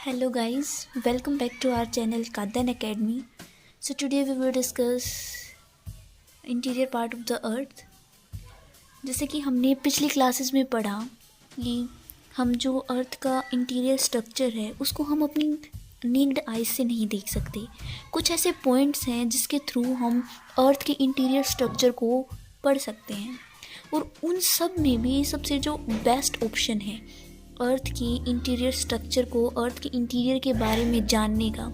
Hello guys, welcome back to our channel Kadan Academy. So today we will discuss interior part of the earth. जैसे कि हमने पिछली classes में पढ़ा कि हम जो अर्थ का इंटीरियर स्ट्रक्चर है उसको हम अपनी नीक्ड आइज से नहीं देख सकते। कुछ ऐसे पॉइंट्स हैं जिसके थ्रू हम अर्थ के इंटीरियर स्ट्रक्चर को पढ़ सकते हैं और उन सब में भी सबसे जो बेस्ट ऑप्शन है अर्थ की इंटीरियर स्ट्रक्चर को, अर्थ के इंटीरियर के बारे में जानने का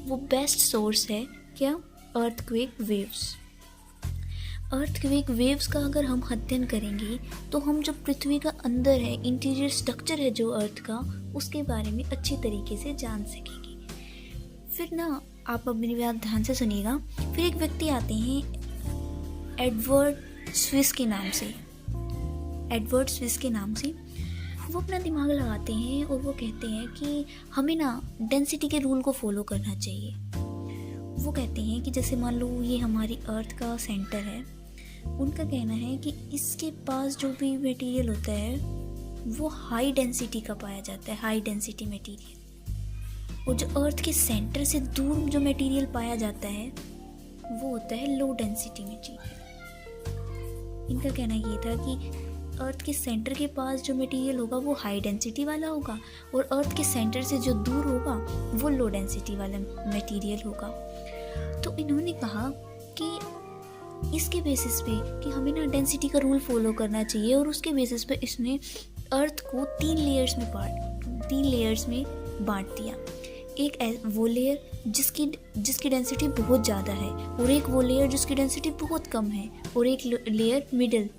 वो बेस्ट सोर्स है क्या? Earthquake waves. अर्थक्वेक वेव्स का अगर हम अध्ययन करेंगे तो हम जो पृथ्वी का अंदर है, इंटीरियर स्ट्रक्चर है जो अर्थ का, उसके बारे में अच्छी तरीके से जान सकेंगे। फिर ना आप अब मेरी बात ध्यान से सुनिएगा। फिर एक व्यक्ति आते हैं एडवर्ड स्विस के नाम से। वो अपना दिमाग लगाते हैं और वो कहते हैं कि हमें ना डेंसिटी के रूल को फॉलो करना चाहिए। वो कहते हैं कि जैसे मान लो ये हमारी अर्थ का सेंटर है, उनका कहना है कि इसके पास जो भी मटेरियल होता है वो हाई डेंसिटी का पाया जाता है, हाई डेंसिटी मटेरियल। और जो अर्थ के सेंटर से दूर जो मटेरियल पाया जाता है वो होता है लो डेंसिटी मटेरियल। इनका कहना ये था कि अर्थ के सेंटर के पास जो मटेरियल होगा वो हाई डेंसिटी वाला होगा और अर्थ के सेंटर से जो दूर होगा वो लो डेंसिटी वाला मटेरियल होगा। तो इन्होंने कहा कि इसके बेसिस पे कि हमें ना डेंसिटी का रूल फॉलो करना चाहिए और उसके बेसिस पे इसने अर्थ को तीन लेयर्स में बांट दिया। एक वो लेयर जिसकी डेंसिटी बहुत ज़्यादा है और एक वो लेयर जिसकी डेंसिटी बहुत कम है और एक लेयर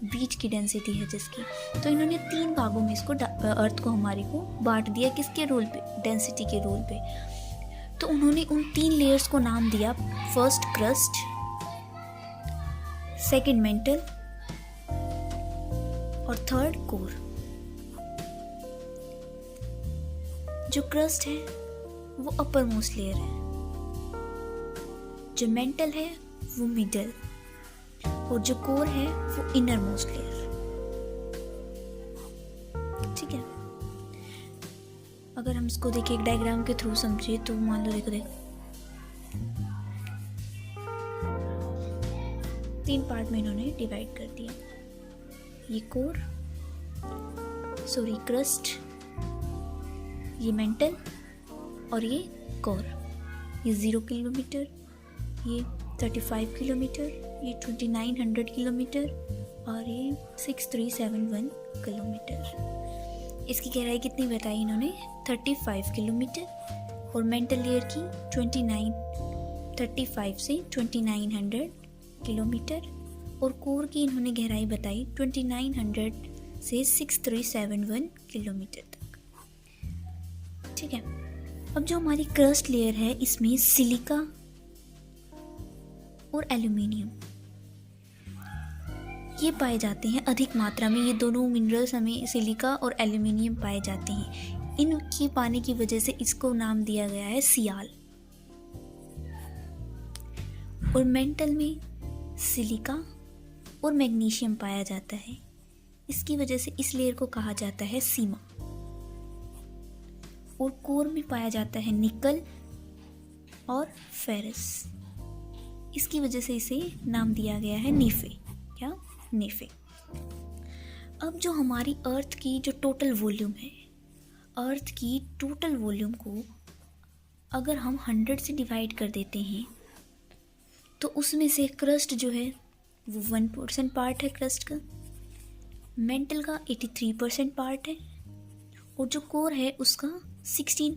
बीच की डेंसिटी है जिसकी। तो इन्होंने तीन भागों में इसको अर्थ को हमारी को बांट दिया। किसके रूल पे? डेंसिटी के रूल पे। तो उन्होंने उन तीन लेयर्स को नाम दिया, फर्स्ट क्रस्ट, सेकंड मेंटल और थर्ड कोर। जो क्रस्ट है वो अपर मोस्ट लेयर है, जो मेंटल है वो मिडल और जो कोर है वो इनर मोस्ट लेयर। ठीक है, अगर हम इसको देखें एक डायग्राम के थ्रू समझे तो मान लो देखो तीन पार्ट में इन्होंने डिवाइड कर दिया। ये क्रस्ट, ये मेंटल और ये कोर। ये 0 किलोमीटर, ये 35 किलोमीटर, ये 2900 किलोमीटर और ये 6371 किलोमीटर। इसकी गहराई कितनी बताई इन्होंने? 35 किलोमीटर और मेंटल लेयर की 35 से 2900 किलोमीटर और कोर की इन्होंने गहराई बताई 2900 से 6371 किलोमीटर तक। ठीक है, अब जो हमारी क्रस्ट लेयर है इसमें सिलिका और एल्यूमिनियम ये पाए जाते हैं अधिक मात्रा में। ये दोनों मिनरल्स हमें सिलिका और एल्यूमिनियम पाए जाते हैं। इनकी पाने की वजह से इसको नाम दिया गया है सियाल। और मेंटल में सिलिका और मैग्नीशियम पाया जाता है, इसकी वजह से इस लेयर को कहा जाता है सीमा। और कोर में पाया जाता है निकल और फेरस, इसकी वजह से इसे नाम दिया गया है नेफे। क्या? नेफे। अब जो हमारी अर्थ की जो टोटल वॉल्यूम है, अर्थ की टोटल वॉल्यूम को अगर हम 100 से डिवाइड कर देते हैं तो उसमें से क्रस्ट जो है वो 1% पार्ट है क्रस्ट का, मेंटल का 83% पार्ट है और जो कोर है उसका 16%